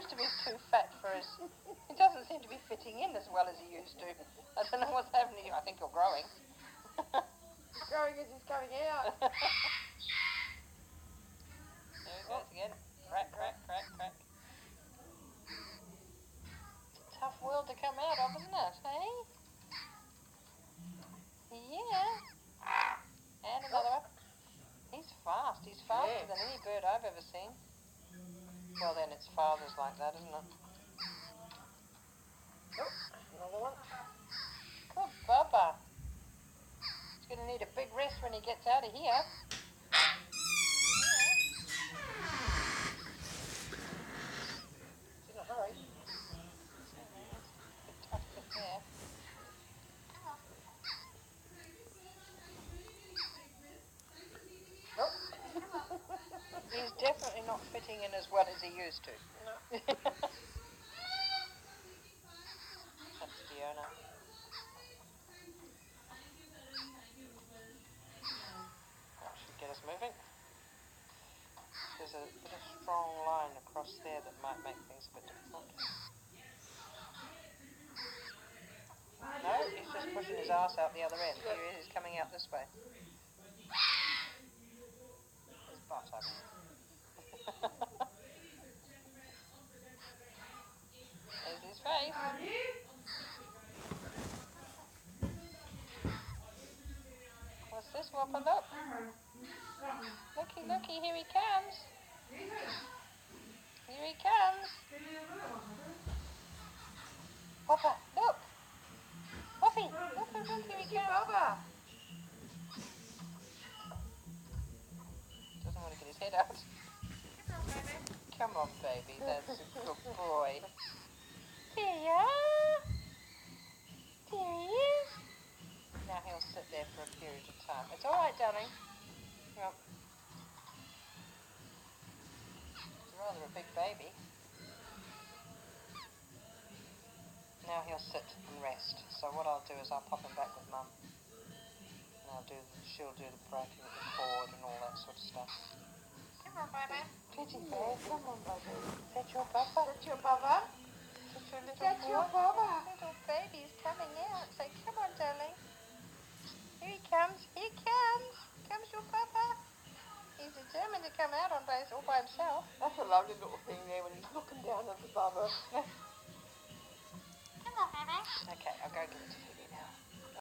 seems to be too fat for his... He doesn't seem to be fitting in as well as he used to. I don't know what's happening to you. I think you're growing. He's growing as he's coming out. There he goes again. Crack, crack, crack, crack. It's a tough world to come out of, isn't it, hey? Yeah. And another one. He's fast. He's faster than any bird I've ever seen. Well, then it's fathers like that, isn't it? Oh, another one. Good Bubba. He's going to need a big rest when he gets out of here. Yeah. He's in a hurry. Bit tough fit there. Oh. He's definitely not fitting in as well as he used to. No. That's Fiona. That should get us moving. There's a bit of strong line across there that might make things a bit difficult. No, he's just pushing his ass out the other end. Here he is, coming out this way. His butt, I mean. There's his face. What's this, Whopper? Look. Looky, looky, here he comes. Here he comes. Whopper, look. Whoppy, look, look, look, here he comes. Bubba. Doesn't want to get his head out. Come on, baby, that's a good boy. There you are. There he is. Now he'll sit there for a period of time. It's all right, darling. Yep. He's rather a big baby. Now he'll sit and rest. So what I'll do is I'll pop him back with Mum. And she'll do the breaking at the cord and all that sort of stuff. Come on, baby. Teddy bear, come on, baby. Is that your papa? That's your Bubba. That's your Bubba. Little baby's coming out. Say, come on, darling. Here he comes. Here he comes. Comes your papa. He's determined to come out all by himself. That's a lovely little thing there when he's looking down at the Bubba. Okay, I'll go get it.